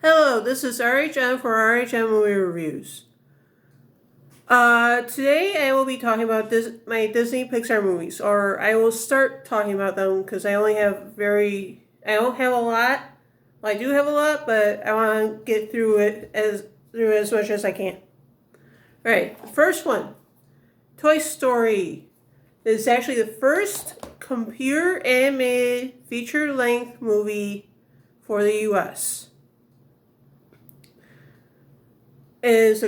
Hello, this is RHM for RHM Movie Reviews. Today I will be talking about my Disney Pixar movies, or I will start talking about them because I don't have a lot. Well, I do have a lot, but I want to get through it as much as I can. All right, the first one, Toy Story. It's actually the first computer animated feature-length movie for the U.S. It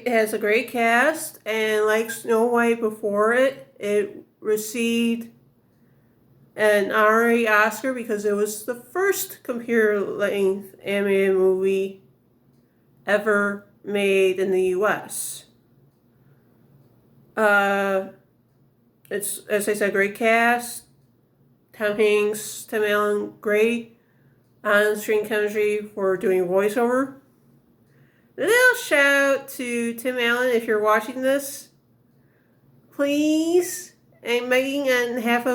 has a great cast, and like Snow White before it received an honorary Oscar because it was the first computer-length animated movie ever made in the U.S. It's, as I said, great cast. Tom Hanks, Tim Allen, great on-screen chemistry for doing voiceover. A little shout out to Tim Allen if you're watching this. Please, I'm begging on half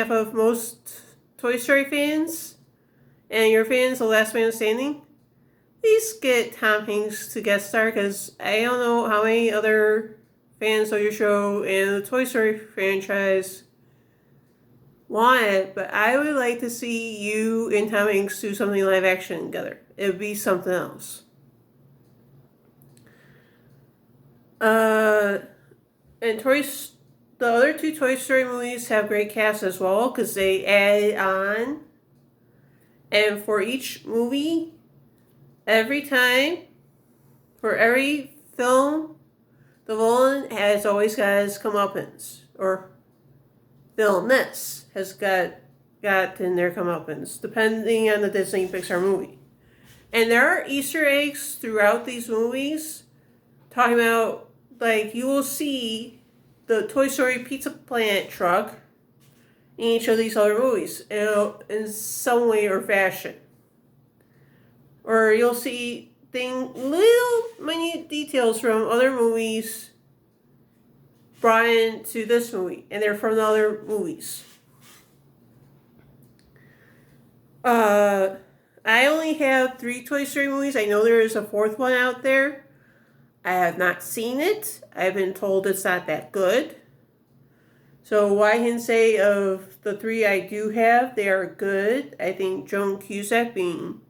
of most Toy Story fans and your fans, The Last Man Standing. Please get Tom Hanks to guest star because I don't know how many other fans of your show and the Toy Story franchise want it, but I would like to see you and Tom Hanks do something live action together. It would be something else. And the other two Toy Story movies have great casts as well because they added on. And for each movie, every time, for every film, the villain has always got his comeuppance, or villainess has gotten their comeuppance, depending on the Disney Pixar movie. And there are Easter eggs throughout these movies, talking about, like, you will see the Toy Story Pizza Planet truck in each of these other movies, in some way or fashion. Or you'll see little minute details from other movies brought into this movie, and they're from the other movies. I only have 3 Toy Story movies. I know there is a 4th one out there. I have not seen it. I've been told it's not that good. So what I can say of the 3 I do have, they are good. I think Joan Cusack being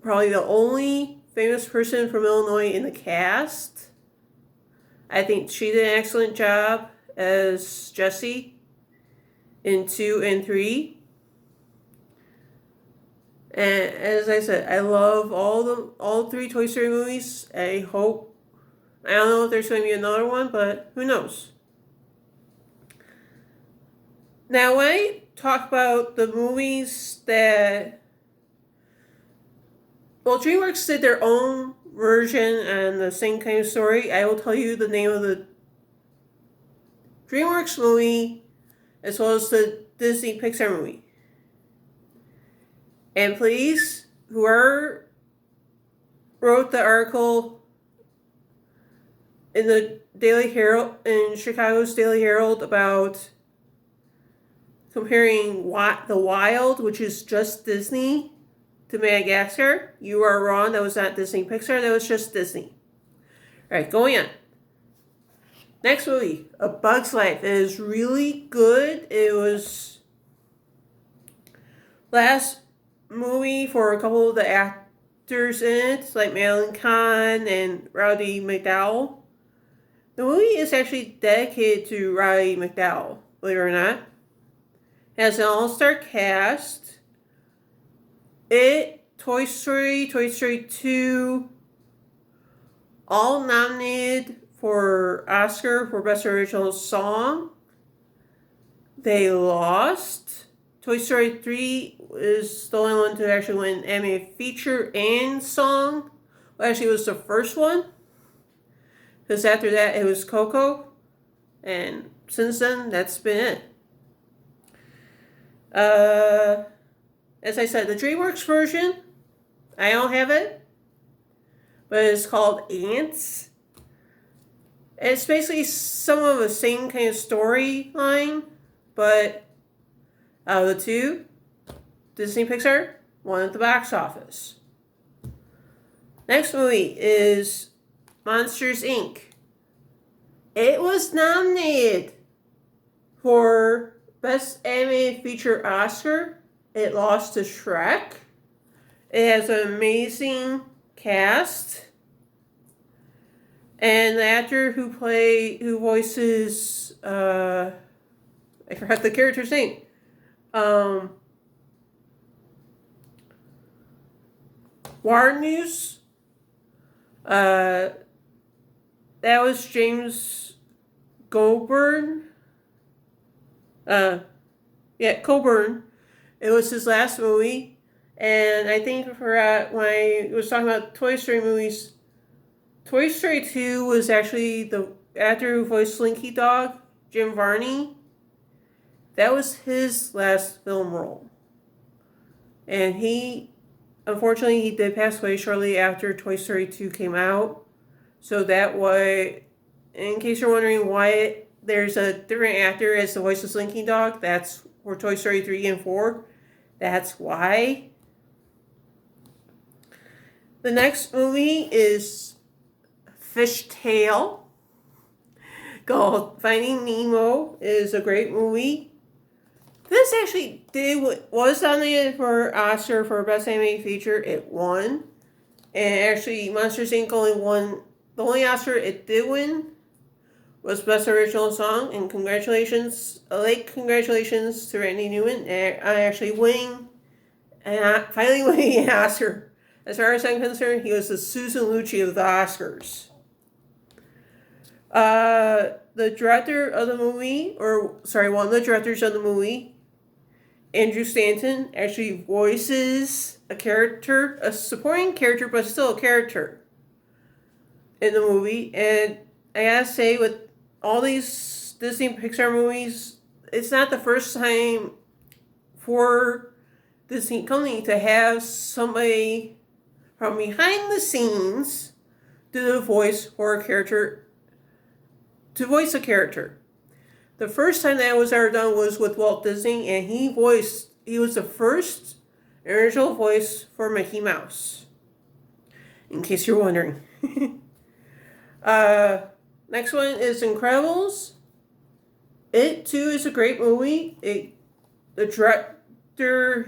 probably the only famous person from Illinois in the cast. I think she did an excellent job as Jessie in 2 and 3. And as I said, I love all 3 Toy Story movies. I don't know if there's going to be another one, but who knows. Now, when I talk about the movies DreamWorks did their own version and the same kind of story, I will tell you the name of the DreamWorks movie as well as the Disney Pixar movie. And please, whoever wrote the article in the Daily Herald, in Chicago's Daily Herald, about comparing The Wild, which is just Disney, to Madagascar, you are wrong. That was not Disney Pixar. That was just Disney. All right, going on. Next movie, A Bug's Life. It is really good. It was last movie for a couple of the actors in it, like Madeline Kahn and Roddy McDowall. The movie is actually dedicated to Roddy McDowall, believe it or not. It has an all-star cast. Toy Story 2, all nominated for Oscar for Best Original Song. They lost. Toy Story 3 is the only one to actually win animated feature and song. Well, actually, it was the first one. Because after that, it was Coco. And since then, that's been it. As I said, the DreamWorks version, I don't have it, but it's called Ants. It's basically some of the same kind of storyline, but out of the 2, Disney Pixar, won at the box office. Next movie is Monsters, Inc. It was nominated for Best Animated Feature Oscar. It lost to Shrek. It has an amazing cast. And the actor who voices, I forgot the character's name. Warnews. That was James Coburn. Coburn. It was his last movie. And I think when I was talking about Toy Story movies, Toy Story 2 was actually the actor who voiced Slinky Dog, Jim Varney. That was his last film role. And unfortunately, he did pass away shortly after Toy Story 2 came out. So that way, in case you're wondering why there's a different actor as the voice of Slinky Dog, that's for Toy Story 3 and 4. That's why. The next movie is Fishtail, called Finding Nemo. It is a great movie. This actually was nominated for Oscar for Best Animated Feature. It won. And actually, Monsters, Inc. only won. The only Oscar it did win was Best Original Song. And congratulations to Randy Newman. And finally winning an Oscar. As far as I'm concerned, he was the Susan Lucci of the Oscars. The director of the movie, one of the directors of the movie, Andrew Stanton, actually voices a character, a supporting character, but still a character in the movie. And I gotta say, with all these Disney Pixar movies, it's not the first time for Disney company to have somebody from behind the scenes do the voice for a character, to voice a character. The first time that was ever done was with Walt Disney, and he was the first original voice for Mickey Mouse. In case you're wondering. Next one is Incredibles. It too is a great movie. The director's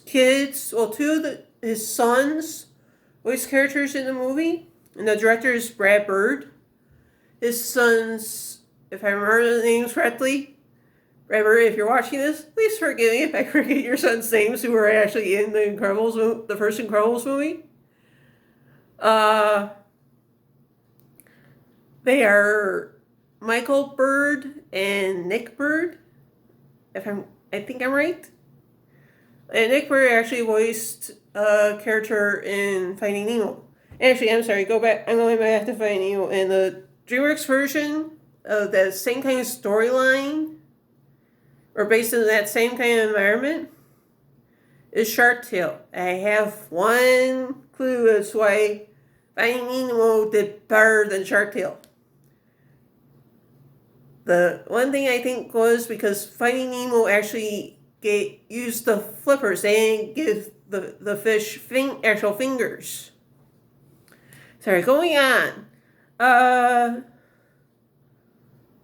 kids, two of his sons voice characters in the movie, and the director is Brad Bird. His sons, if I remember the names correctly, Brad Bird, if you're watching this, please forgive me if I forget your sons' names who were actually in the first Incredibles movie. They are Michael Bird and Nick Bird, I think I'm right. And Nick Bird actually voiced a character in Finding Nemo. Actually, I'm sorry, I'm going back to Finding Nemo. In the DreamWorks version of that same kind of storyline, or based in that same kind of environment, is Shark Tale. I have one clue as to why Finding Nemo did better than Shark Tale. The one thing I think was because Finding Nemo actually used the flippers. They didn't give the fish actual fingers. Sorry, going on. The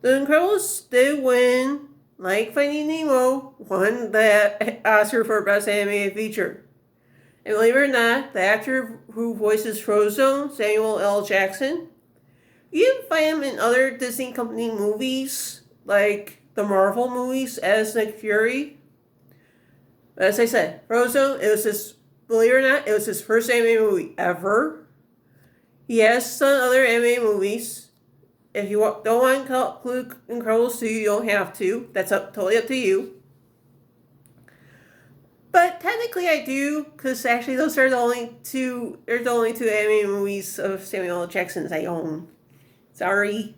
Incredibles did win, like Finding Nemo, won the Oscar for Best Animated Feature. And believe it or not, the actor who voices Frozone, Samuel L. Jackson, you can find him in other Disney Company movies, like the Marvel movies as Nick Fury. But as I said, Frozone, believe it or not, it was his first animated movie ever. He has done other animated movies. If you don't want to include Incredibles 2, you don't have to. That's totally up to you. But technically I do, because actually those are the only two animated movies of Samuel L. Jackson's I own. Sorry.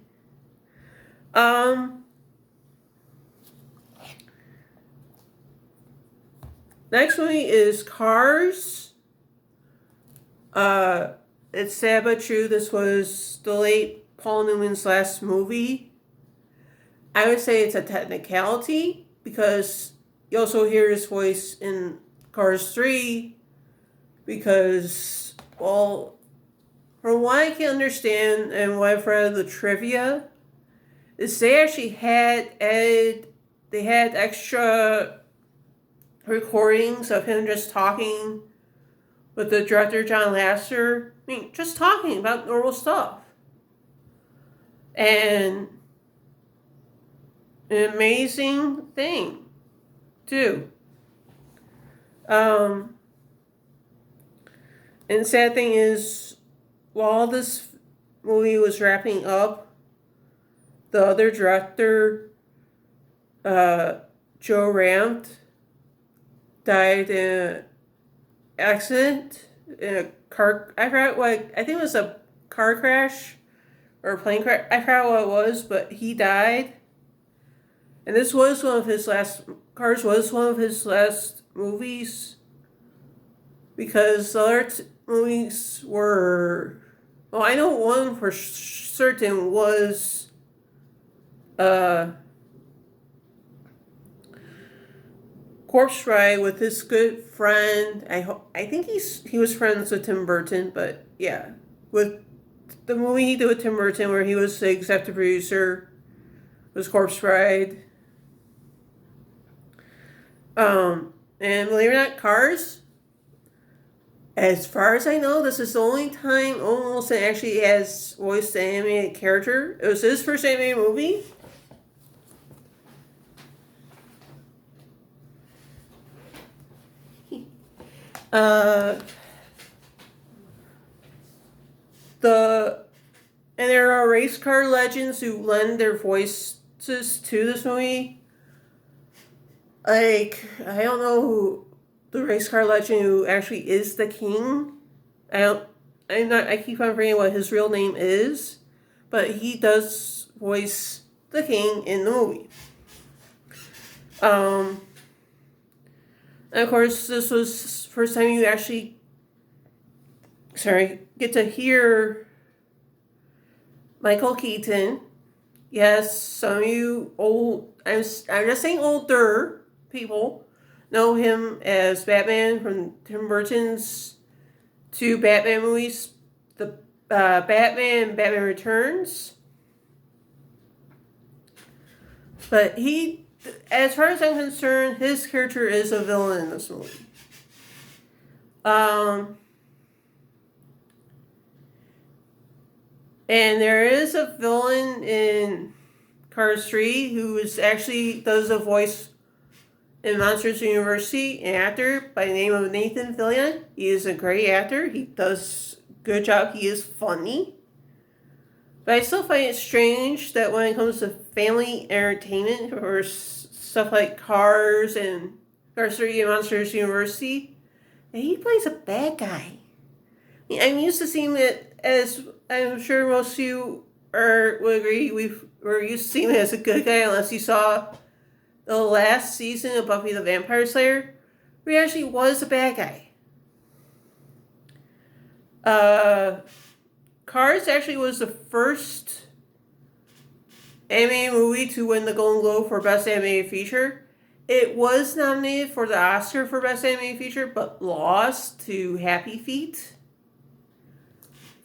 Next movie is Cars. It's sad but true. This was the late Paul Newman's last movie. I would say it's a technicality because you also hear his voice in Cars 3 because, well, from what I can understand and what I've read of the trivia, is they actually they had extra recordings of him just talking with the director, John Lasseter. I mean, just talking about normal stuff. And an amazing thing, too. And the sad thing is, while this movie was wrapping up, the other director, Joe Rampt, died in an accident in a car. I forgot what. I think it was a car crash or a plane crash. I forgot what it was, but he died. And this was one of his last. Cars was one of his last movies because the other movies were. Well, I know one for certain was. Corpse Bride with his good friend. I think he was friends with Tim Burton, but yeah, with the movie he did with Tim Burton where he was the executive producer was Corpse Bride. And believe it or not, Cars. As far as I know, this is the only time almost it actually has voiced an animated character. It was his first animated movie. And there are race car legends who lend their voices to this movie. Like, I don't know who the race car legend who actually is the king. I keep on forgetting what his real name is, but he does voice the king in the movie. And of course, this was the first time you actually, get to hear Michael Keaton. Yes, some of you I'm just saying older people know him as Batman from Tim Burton's two Batman movies, the Batman and Batman Returns. But as far as I'm concerned, his character is a villain in this movie. And there is a villain in Cars 3 who does a voice in Monsters University, an actor by the name of Nathan Fillion. He is a great actor. He does a good job. He is funny. But I still find it strange that when it comes to family entertainment or stuff like Cars and Cars 3 and Monsters University, that he plays a bad guy. I mean, I'm used to seeing it as, I'm sure most of you would agree, we're used to seeing him as a good guy unless you saw the last season of Buffy the Vampire Slayer, where he actually was a bad guy. Cars actually was the first animated movie to win the Golden Globe for Best Animated Feature. It was nominated for the Oscar for Best Animated Feature, but lost to Happy Feet.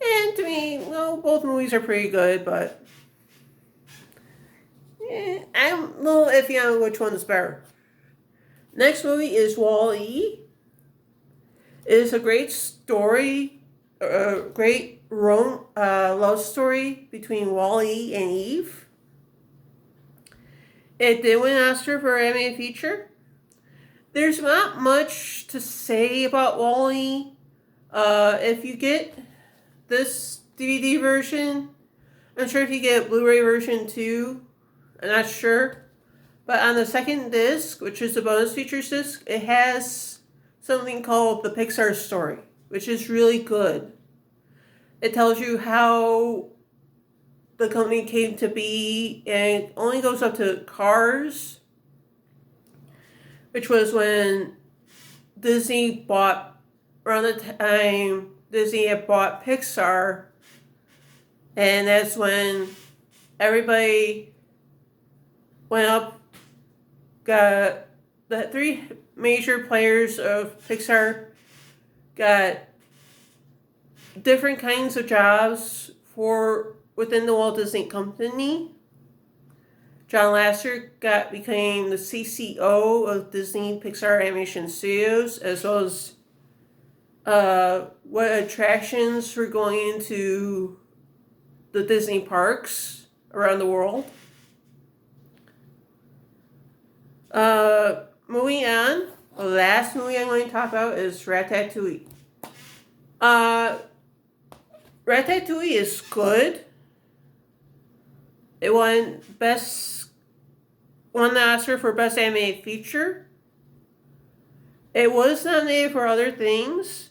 And to me, well, both movies are pretty good, but I'm a little iffy on which one is better. Next movie is Wall-E. It is a great story, a great love story between Wall-E and Eve. It did win an Oscar for animated feature. There's not much to say about Wall-E. If you get this DVD version, I'm sure if you get a Blu-ray version too, I'm not sure. But on the second disc, which is the bonus features disc, it has something called the Pixar story, which is really good. It tells you how the company came to be, and it only goes up to Cars, which was when Disney bought, around the time Disney had bought Pixar, and that's when everybody went up, got the three major players of Pixar got different kinds of jobs for within the Walt Disney Company. John Lasseter became the CCO of Disney Pixar Animation Studios, as well as what attractions were going into the Disney parks around the world. Moving on, the last movie I'm going to talk about is Ratatouille. Ratatouille is good. It won the Oscar for Best Animated Feature. It was nominated for other things.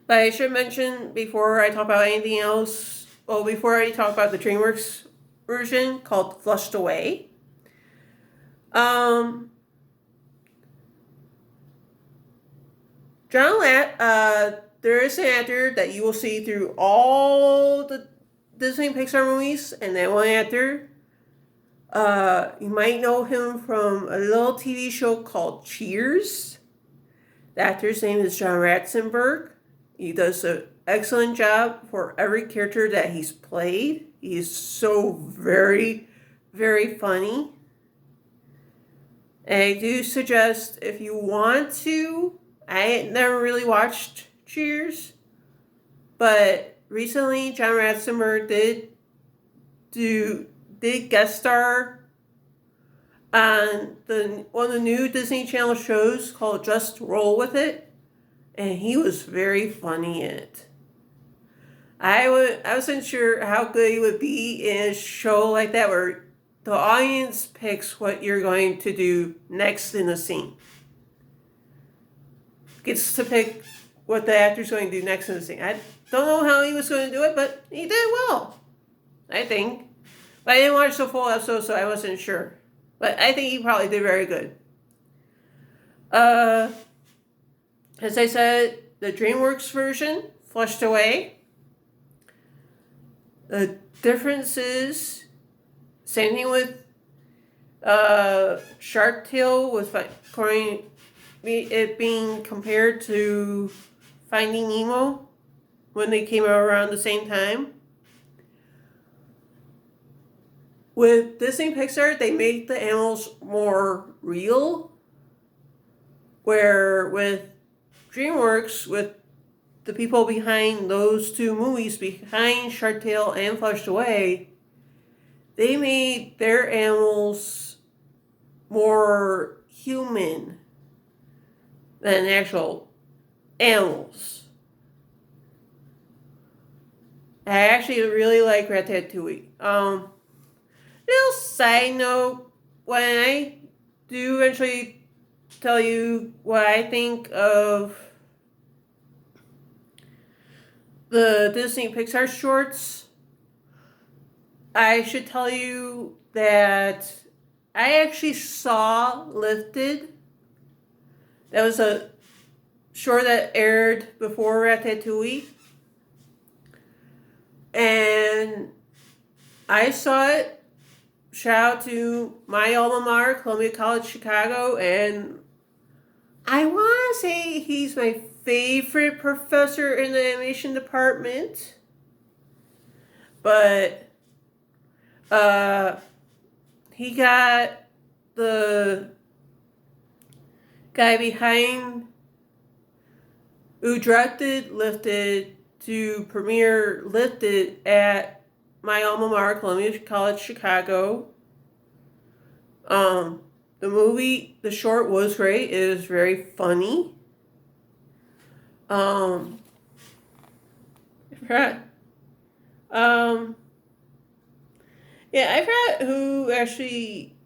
But I should mention before I talk about anything else, before I talk about the DreamWorks version called Flushed Away. There is an actor that you will see through all the Disney Pixar movies, and that one actor, you might know him from a little TV show called Cheers. The actor's name is John Ratzenberg. He does an excellent job for every character that he's played. He's so very, very funny. And I do suggest, if you want to, I never really watched Cheers, but recently John Ratzenberg did guest star on one of the new Disney Channel shows called Just Roll With It, and he was very funny in it. I wasn't sure how good he would be in a show like that where the audience picks what you're going to do next in the scene. Gets to pick what the actor's going to do next in the scene. I don't know how he was going to do it, but he did well, I think. But I didn't watch the full episode, so I wasn't sure. But I think he probably did very good. As I said, the DreamWorks version, Flushed Away. The difference is, same thing with Shark Tale, with it being compared to Finding Nemo when they came out around the same time. With Disney Pixar, they made the animals more real, where with DreamWorks, with the people behind those two movies, behind Shark Tale and Flushed Away, they made their animals more human than actual animals. I actually really like Ratatouille. Little side note, when I do eventually tell you what I think of the Disney Pixar shorts, I should tell you that I actually saw Lifted. That was a short that aired before Ratatouille. And I saw it. Shout out to my alma mater, Columbia College Chicago, and I want to say he's my favorite professor in the animation department. But he got the guy who directed Lifted to premiere Lifted at my alma mater, Columbia College Chicago. The short was great. It was very funny. I forgot. I forgot who actually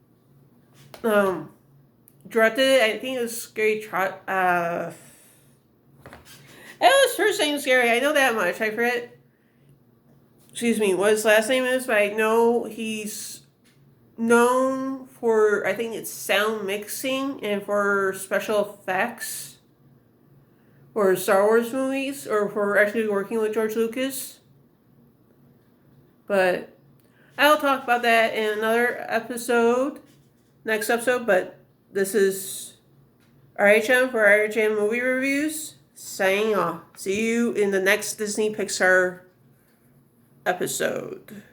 directed it. I think it was Scary Trot. That was his first name, Scary. I know that much. I forget. Excuse me, what his last name is, but I know he's known for, I think it's sound mixing and for special effects for Star Wars movies, or for actually working with George Lucas. But I'll talk about that in another episode, next episode, but This is RHM for RHM Movie Reviews, signing off. See you in the next Disney Pixar episode.